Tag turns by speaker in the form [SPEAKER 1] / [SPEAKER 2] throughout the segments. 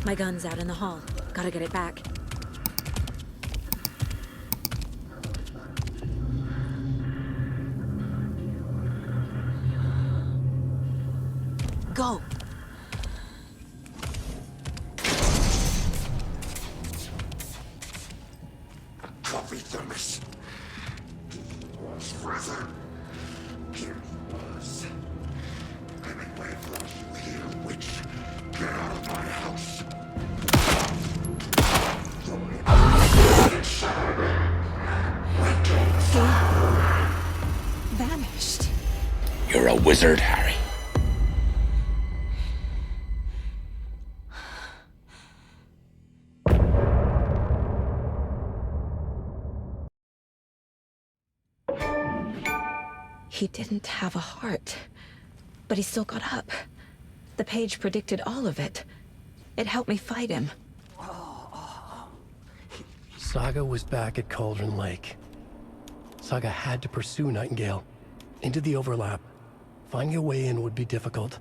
[SPEAKER 1] My gun's out in the hall. Gotta get it back. Go!
[SPEAKER 2] Copy, Thomas. Further. Here he was. I'm away from you here, witch. Get out of my house.
[SPEAKER 1] He vanished.
[SPEAKER 3] You're a wizard, Harry.
[SPEAKER 1] He didn't have a heart, but he still got up. The page predicted all of it. It helped me fight him.
[SPEAKER 4] Saga was back at Cauldron Lake. Saga had to pursue Nightingale into the overlap. Finding a way in would be difficult.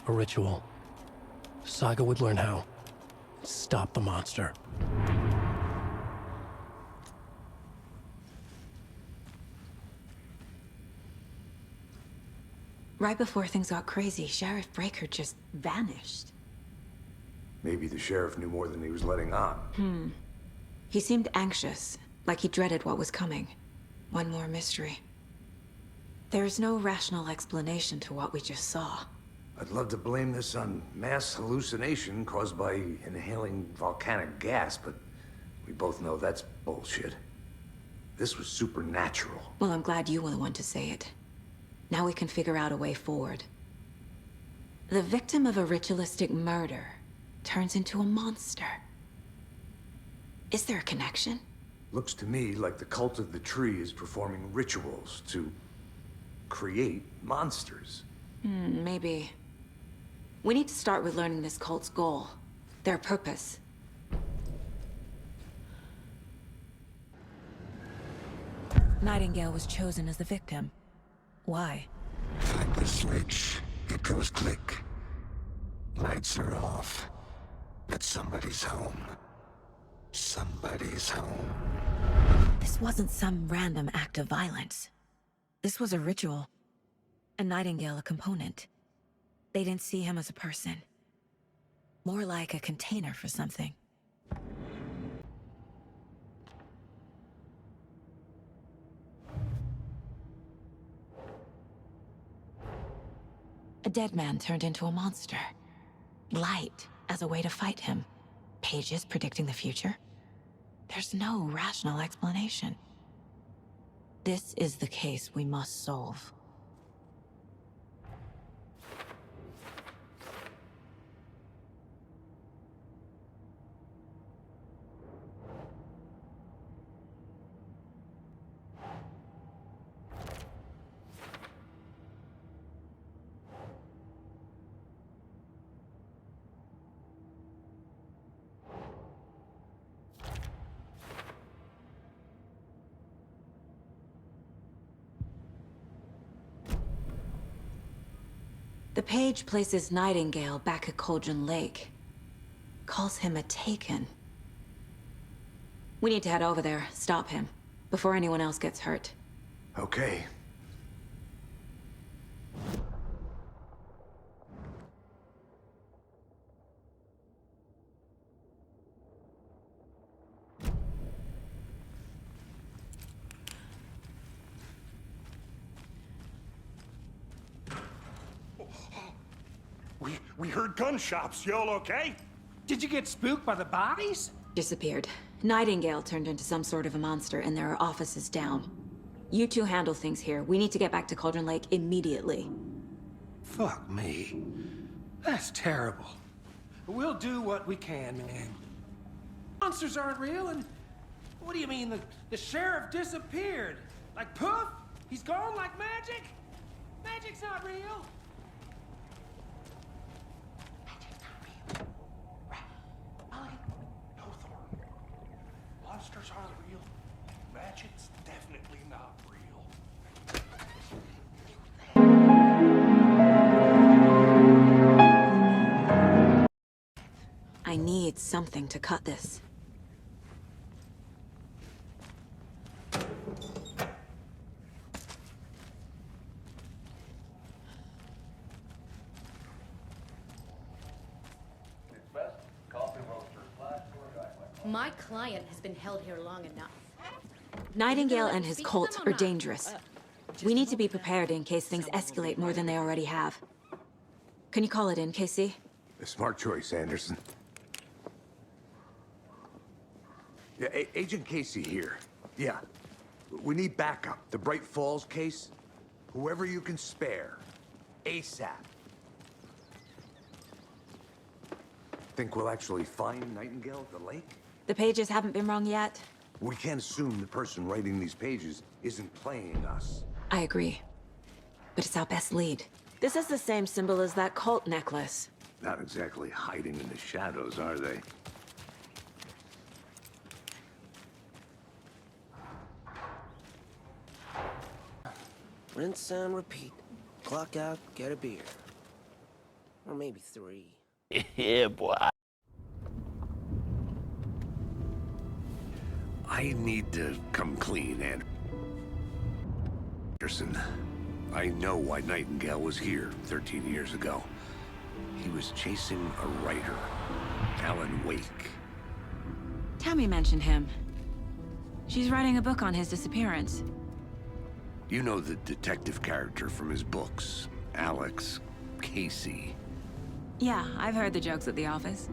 [SPEAKER 4] A ritual. Saga would learn how. Stop the monster.
[SPEAKER 1] Right before things got crazy, Sheriff Breaker just vanished.
[SPEAKER 5] Maybe the sheriff knew more than he was letting on.
[SPEAKER 1] He seemed anxious, like he dreaded what was coming. One more mystery. There's no rational explanation to what we just saw.
[SPEAKER 5] I'd love to blame this on mass hallucination caused by inhaling volcanic gas, but we both know that's bullshit. This was supernatural.
[SPEAKER 1] Well, I'm glad you were the one to say it. Now we can figure out a way forward. The victim of a ritualistic murder turns into a monster. Is there a connection?
[SPEAKER 5] Looks to me like the cult of the tree is performing rituals to create monsters.
[SPEAKER 1] Maybe. We need to start with learning this cult's goal, their purpose. Nightingale was chosen as the victim. Why?
[SPEAKER 2] Flip the switch. It goes click. Lights are off. But somebody's home. Somebody's home.
[SPEAKER 1] This wasn't some random act of violence. This was a ritual. And Nightingale a component. They didn't see him as a person. More like a container for something. A dead man turned into a monster. Light as a way to fight him. Pages predicting the future. There's no rational explanation. This is the case we must solve. The page places Nightingale back at Cauldron Lake. Calls him a Taken. We need to head over there, stop him, before anyone else gets hurt.
[SPEAKER 5] Okay.
[SPEAKER 6] We heard gunshots. Y'all okay?
[SPEAKER 7] Did you get spooked by the bodies?
[SPEAKER 1] Disappeared. Nightingale turned into some sort of a monster, and there are offices down. You two handle things here. We need to get back to Cauldron Lake immediately.
[SPEAKER 7] Fuck me. That's terrible. We'll do what we can, man. Monsters aren't real, and what do you mean? The sheriff disappeared? Like poof? He's gone like magic? Magic's not real.
[SPEAKER 6] No, Thorne. Monsters aren't real. Magic's definitely not real.
[SPEAKER 1] I something to cut this.
[SPEAKER 8] My client has been held here long enough.
[SPEAKER 1] Nightingale and his cult are dangerous. We need to be prepared in case things escalate more than they already have. Can you call it in, Casey?
[SPEAKER 5] A smart choice, Anderson. Yeah, Agent Casey here. Yeah. We need backup. The Bright Falls case? Whoever you can spare. ASAP. Think we'll actually find Nightingale at the lake?
[SPEAKER 1] The pages haven't been wrong yet.
[SPEAKER 5] We can't assume the person writing these pages isn't playing us.
[SPEAKER 1] I agree. But it's our best lead. This is the same symbol as that cult necklace.
[SPEAKER 5] Not exactly hiding in the shadows, are they?
[SPEAKER 9] Rinse and repeat. Clock out, get a beer. Or maybe 3.
[SPEAKER 3] Yeah, boy.
[SPEAKER 5] I need to come clean, Anderson. I know why Nightingale was here 13 years ago. He was chasing a writer, Alan Wake.
[SPEAKER 1] Tammy mentioned him. She's writing a book on his disappearance.
[SPEAKER 5] You know the detective character from his books, Alex Casey.
[SPEAKER 1] Yeah, I've heard the jokes at the office.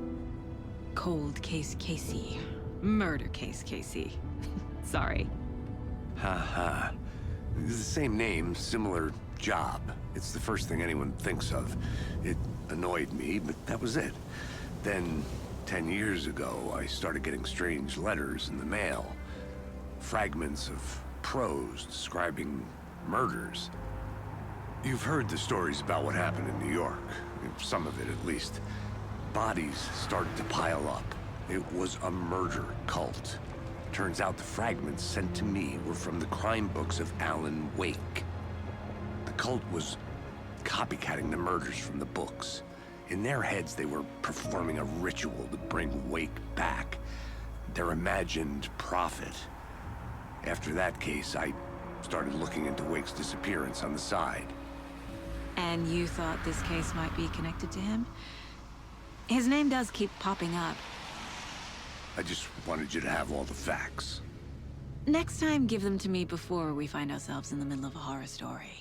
[SPEAKER 1] Cold case Casey. Murder case Casey. Sorry.
[SPEAKER 5] Ha. It's the same name, similar job. It's the first thing anyone thinks of. It annoyed me, but that was it. Then, 10 years ago, I started getting strange letters in the mail. Fragments of prose describing murders. You've heard the stories about what happened in New York. Some of it, at least. Bodies started to pile up. It was a murder cult. Turns out the fragments sent to me were from the crime books of Alan Wake. The cult was copycatting the murders from the books. In their heads, they were performing a ritual to bring Wake back. Their imagined prophet. After that case, I started looking into Wake's disappearance on the side.
[SPEAKER 1] And you thought this case might be connected to him? His name does keep popping up.
[SPEAKER 5] I just wanted you to have all the facts.
[SPEAKER 1] Next time, give them to me before we find ourselves in the middle of a horror story.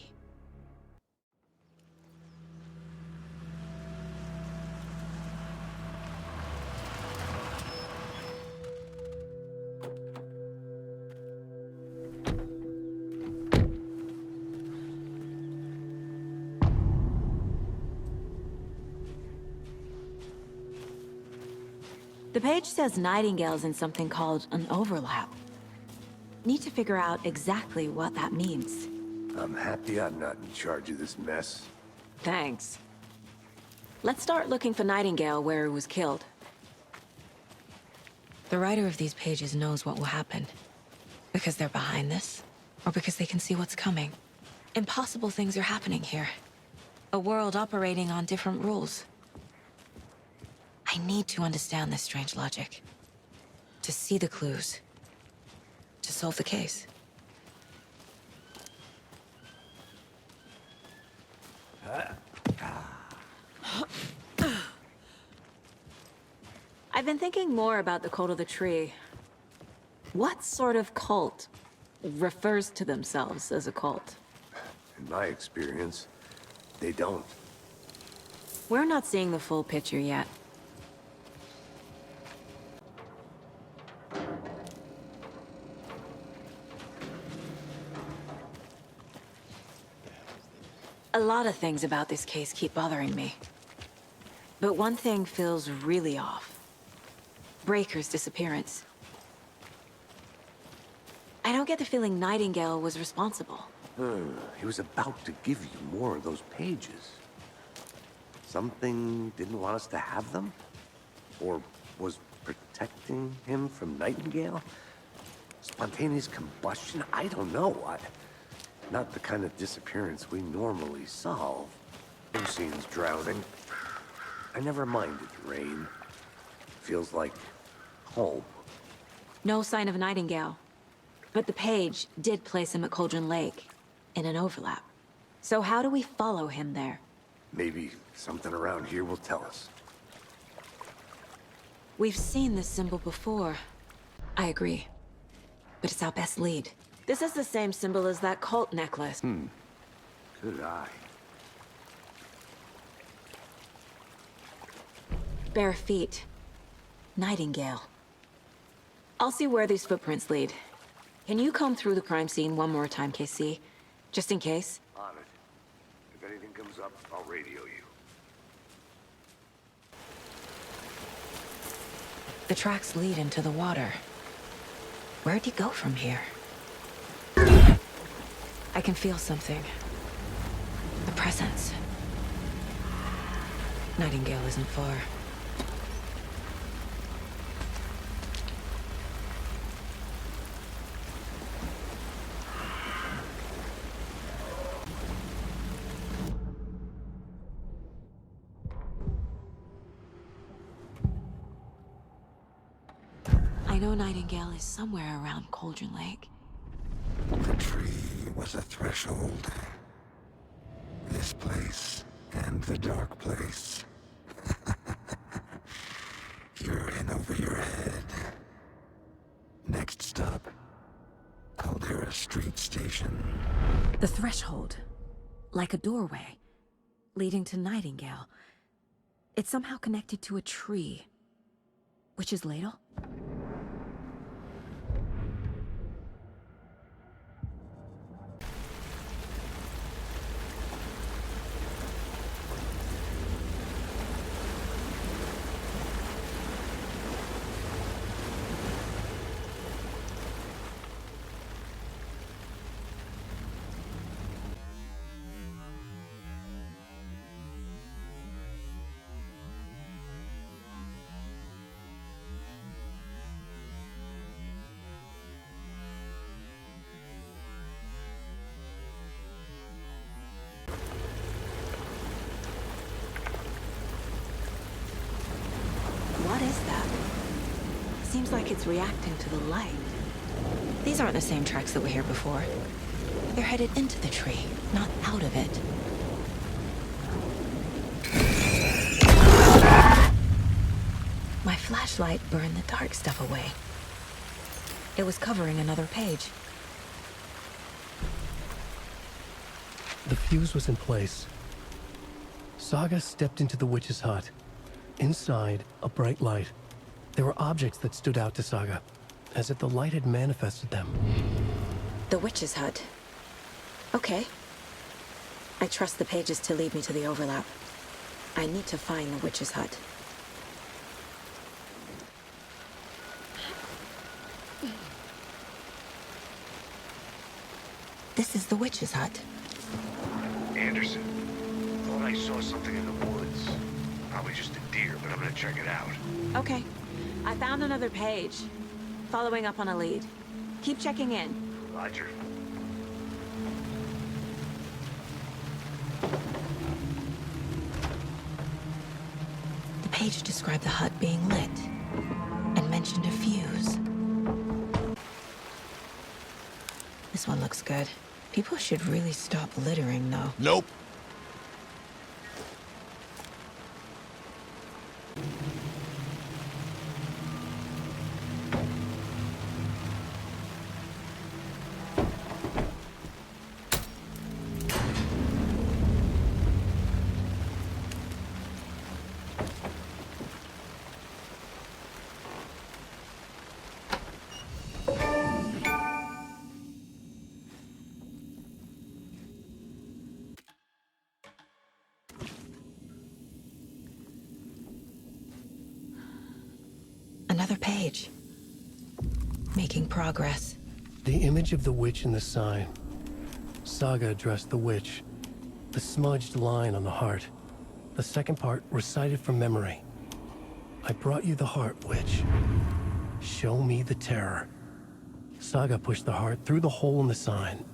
[SPEAKER 1] The page says Nightingale's in something called an overlap. Need to figure out exactly what that means.
[SPEAKER 5] I'm happy I'm not in charge of this mess.
[SPEAKER 1] Thanks. Let's start looking for Nightingale where he was killed. The writer of these pages knows what will happen. Because they're behind this, or because they can see what's coming. Impossible things are happening here. A world operating on different rules. I need to understand this strange logic. To see the clues. To solve the case. I've been thinking more about the cult of the tree. What sort of cult refers to themselves as a cult?
[SPEAKER 5] In my experience, they don't.
[SPEAKER 1] We're not seeing the full picture yet. A lot of things about this case keep bothering me. But one thing feels really off. Breaker's disappearance. I don't get the feeling Nightingale was responsible.
[SPEAKER 5] He was about to give you more of those pages. Something didn't want us to have them? Or was protecting him from Nightingale? Spontaneous combustion? I don't know. Not the kind of disappearance we normally solve. Lucian's drowning. I never minded rain. Feels like home.
[SPEAKER 1] No sign of Nightingale. But the page did place him at Cauldron Lake, in an overlap. So how do we follow him there?
[SPEAKER 5] Maybe something around here will tell us.
[SPEAKER 1] We've seen this symbol before. I agree. But it's our best lead. This is the same symbol as that cult necklace.
[SPEAKER 5] Good eye.
[SPEAKER 1] Bare feet. Nightingale. I'll see where these footprints lead. Can you comb through the crime scene one more time, KC? Just in case?
[SPEAKER 5] On it. If anything comes up, I'll radio you.
[SPEAKER 1] The tracks lead into the water. Where'd he go from here? I can feel something. A presence. Nightingale isn't far. I know Nightingale is somewhere around Cauldron Lake.
[SPEAKER 2] The tree was a threshold. This place and the dark place. You're in over your head. Next stop, Caldera Street Station.
[SPEAKER 1] The threshold. Like a doorway. Leading to Nightingale. It's somehow connected to a tree. Witch's ladle? What is that? Seems like it's reacting to the light. These aren't the same tracks that were here before. They're headed into the tree, not out of it. My flashlight burned the dark stuff away. It was covering another page.
[SPEAKER 4] The fuse was in place. Saga stepped into the witch's hut. Inside, a bright light. There were objects that stood out to Saga, as if the light had manifested them.
[SPEAKER 1] The witch's hut. Okay. I trust the pages to lead me to the overlap. I need to find the witch's hut. This is the witch's hut.
[SPEAKER 5] Anderson. Thought I saw something in the woods. Probably just a deer, but I'm gonna check it out.
[SPEAKER 1] Okay. I found another page. Following up on a lead. Keep checking in.
[SPEAKER 5] Roger.
[SPEAKER 1] The page described the hut being lit and mentioned a fuse. This one looks good. People should really stop littering, though.
[SPEAKER 3] Nope.
[SPEAKER 1] Another page. Making progress.
[SPEAKER 4] The image of the witch in the sign. Saga addressed the witch. The smudged line on the heart. The second part recited from memory. I brought you the heart, witch. Show me the terror. Saga pushed the heart through the hole in the sign.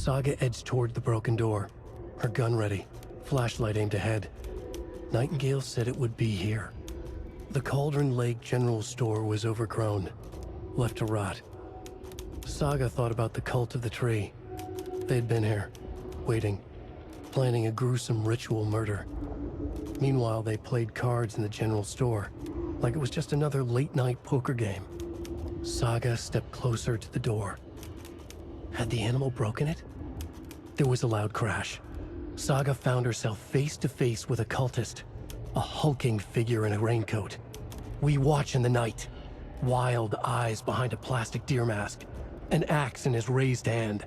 [SPEAKER 4] Saga edged toward the broken door, her gun ready, flashlight aimed ahead. Nightingale said it would be here. The Cauldron Lake General Store was overgrown, left to rot. Saga thought about the cult of the tree. They'd been here, waiting, planning a gruesome ritual murder. Meanwhile, they played cards in the general store, like it was just another late-night poker game. Saga stepped closer to the door. Had the animal broken it? There was a loud crash. Saga found herself face to face with a cultist, a hulking figure in a raincoat. We watch in the night, wild eyes behind a plastic deer mask, an axe in his raised hand.